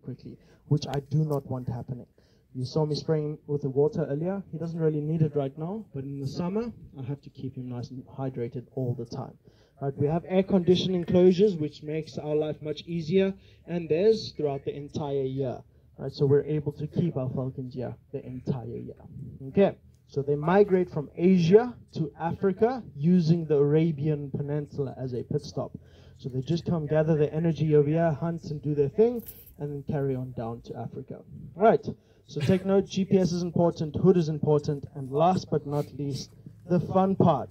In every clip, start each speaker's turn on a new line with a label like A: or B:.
A: quickly, which I do not want happening. You saw me spraying with the water earlier. He doesn't really need it right now, but in the summer, I have to keep him nice and hydrated all the time. Right, we have air conditioning enclosures, which makes our life much easier, and theirs throughout the entire year. Right, so we're able to keep our falcons here the entire year. Okay, so they migrate from Asia to Africa using the Arabian Peninsula as a pit stop. So they just come gather their energy over here, hunt and do their thing, and then carry on down to Africa. All right, so take note, GPS is important, hood is important, and last but not least, the fun part.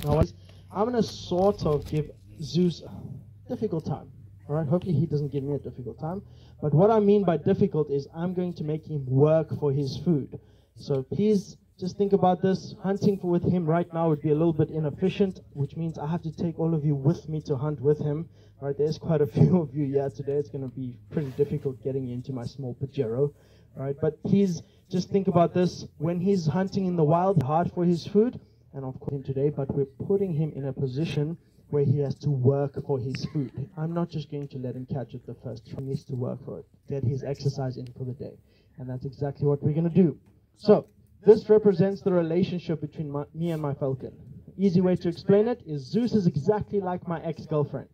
A: Now, I'm going to sort of give Zeus a difficult time. All right, hopefully he doesn't give me a difficult time. But what I mean by difficult is I'm going to make him work for his food. So please just think about this. Hunting with him right now would be a little bit inefficient, which means I have to take all of you with me to hunt with him. All right, there's quite a few of you here today. It's going to be pretty difficult getting you into my small Pajero. All right, but please just think about this. When he's hunting in the wild, hard for his food, and of course him today, but we're putting him in a position where he has to work for his food. I'm not just going to let him catch it the first time. He needs to work for it, get his exercise in for the day. And that's exactly what we're going to do. So this represents the relationship between me and my falcon. Easy way to explain it is Zeus is exactly like my ex-girlfriend.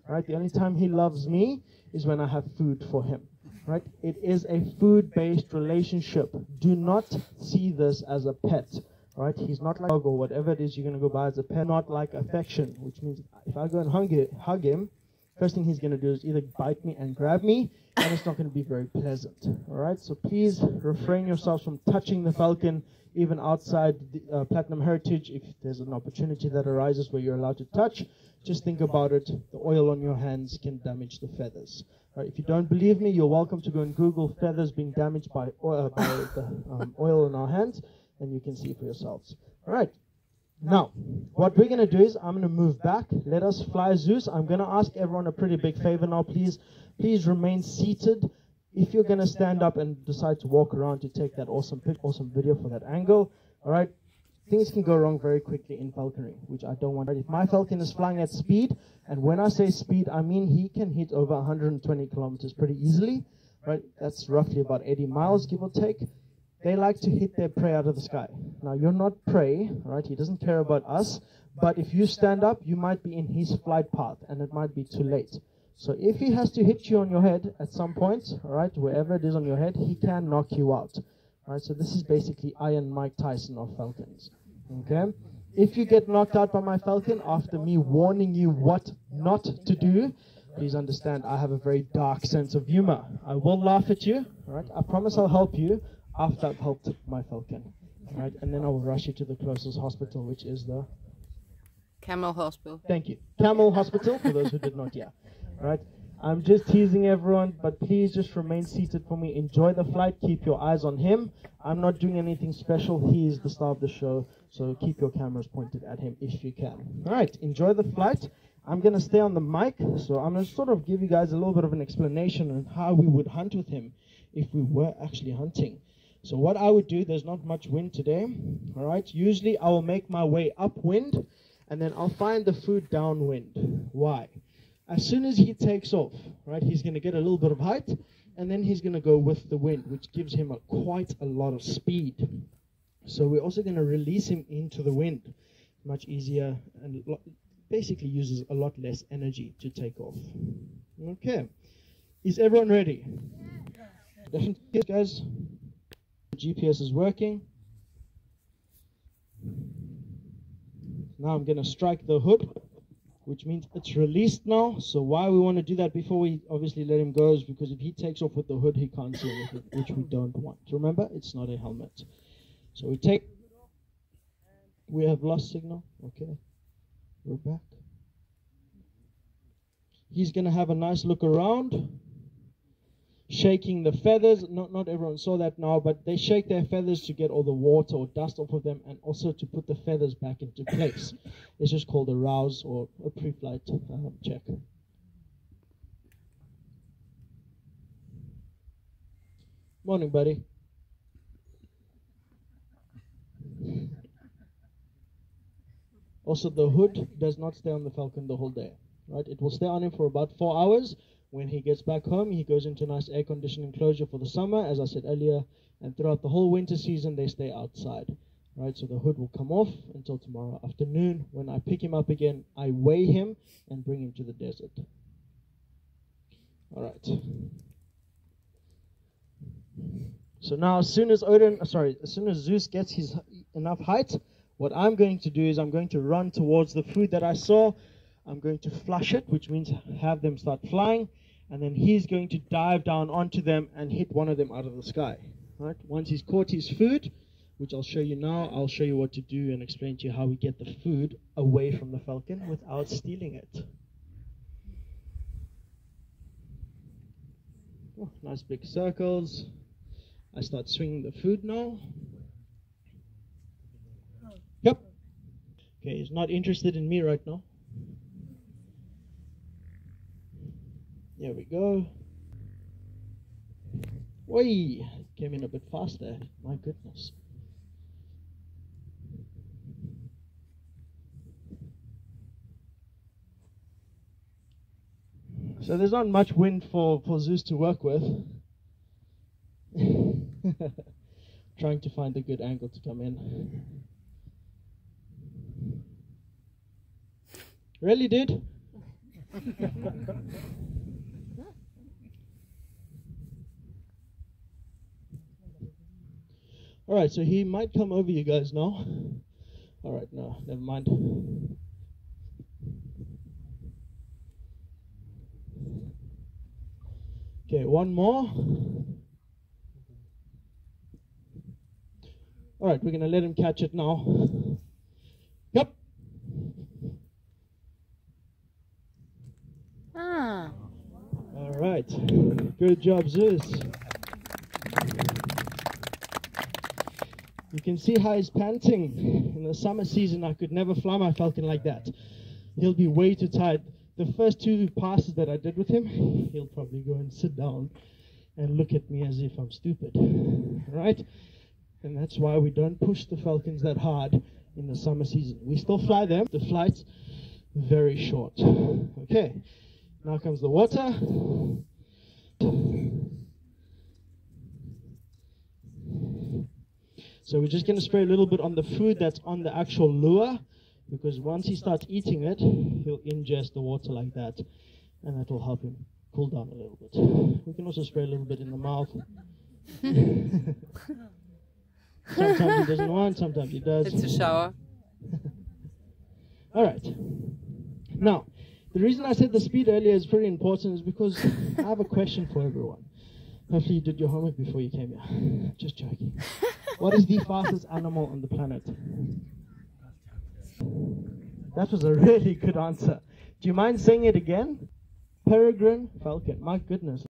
A: Right? The only time he loves me is when I have food for him. Right? It is a food-based relationship. Do not see this as a pet. Right? He's not like a dog or whatever it is you're going to go buy as a pet, not like affection, which means if I go and hug him, first thing he's going to do is either bite me and grab me, and it's not going to be very pleasant. All right? So please refrain yourselves from touching the falcon, even outside the, Platinum Heritage. If there's an opportunity that arises where you're allowed to touch, just think about it. The oil on your hands can damage the feathers. All right? If you don't believe me, you're welcome to go and Google feathers being damaged by the oil in our hands, and you can see for yourselves. All right. Now, what we're going to do is I'm going to move back. Let us fly Zeus. I'm going to ask everyone a pretty big favor now. Please remain seated. If you're going to stand up and decide to walk around to take that awesome video for that angle, all right, things can go wrong very quickly in falconry, which I don't want. If my falcon is flying at speed, and when I say speed, I mean he can hit over 120 kilometers pretty easily, right? That's roughly about 80 miles, give or take. They like to hit their prey out of the sky. Now, you're not prey, right? He doesn't care about us. But if you stand up, you might be in his flight path, and it might be too late. So if he has to hit you on your head at some point, all right, wherever it is on your head, he can knock you out. All right, so this is basically Iron Mike Tyson of falcons. Okay? If you get knocked out by my falcon after me warning you what not to do, please understand I have a very dark sense of humor. I will laugh at you, all right? I promise I'll help you after I've helped my falcon, right? And then I will rush you to the closest hospital, which is the
B: Camel Hospital.
A: Thank you, Camel Hospital, for those who did not hear. Right? I'm just teasing everyone, but please just remain seated for me. Enjoy the flight. Keep your eyes on him. I'm not doing anything special. He is the star of the show, so keep your cameras pointed at him if you can. All right, enjoy the flight. I'm going to stay on the mic, so I'm going to sort of give you guys a little bit of an explanation on how we would hunt with him if we were actually hunting. So what I would do, there's not much wind today, all right? Usually I will make my way upwind, and then I'll find the food downwind. Why? As soon as he takes off, right, he's going to get a little bit of height, and then he's going to go with the wind, which gives him quite a lot of speed. So we're also going to release him into the wind. Much easier, and basically uses a lot less energy to take off. Okay. Is everyone ready? Definitely, guys. GPS is working. Now I'm going to strike the hood, which means it's released now. So why we want to do that before we obviously let him go is because if he takes off with the hood, he can't see anything, which we don't want. Remember, it's not a helmet. So we have lost signal. Okay, we're back. He's going to have a nice look around, shaking the feathers. Not everyone saw that now, but they shake their feathers to get all the water or dust off of them, and also to put the feathers back into place. It's just called a rouse or a pre-flight check. Morning, buddy. Also, the hood does not stay on the falcon the whole day, right? It will stay on him for about 4 hours, When he gets back home, he goes into a nice air-conditioned enclosure for the summer, as I said earlier, and throughout the whole winter season, they stay outside. Right, so the hood will come off until tomorrow afternoon. When I pick him up again, I weigh him and bring him to the desert. All right. So now, as soon as Zeus gets his enough height, what I'm going to do is I'm going to run towards the food that I saw. I'm going to flush it, which means have them start flying, and then he's going to dive down onto them and hit one of them out of the sky. Right? Once he's caught his food, which I'll show you now, I'll show you what to do and explain to you how we get the food away from the falcon without stealing it. Oh, nice big circles. I start swinging the food now. Yep. Okay, he's not interested in me right now. There we go. Oi! Came in a bit faster. My goodness. So there's not much wind for Zeus to work with. Trying to find a good angle to come in. Really, dude? Alright, so he might come over you guys now. Alright, no, never mind. Okay, one more. Alright, we're going to let him catch it now. Yep.
B: Ah.
A: Alright, good job, Zeus. You can see how he's panting. In the summer season, I could never fly my falcon like that. He'll be way too tired. The first 2 passes that I did with him, he'll probably go and sit down and look at me as if I'm stupid, right? And that's why we don't push the falcons that hard in the summer season. We still fly them. The flight's very short. Okay, now comes the water. So we're just going to spray a little bit on the food that's on the actual lure, because once he starts eating it, he'll ingest the water like that, and that will help him cool down a little bit. We can also spray a little bit in the mouth. Sometimes he doesn't want, sometimes he does.
B: It's a shower.
A: All right. Now, the reason I said the speed earlier is pretty important is because I have a question for everyone. Hopefully you did your homework before you came here. Just joking. What is the fastest animal on the planet? That was a really good answer. Do you mind saying it again? Peregrine falcon. My goodness.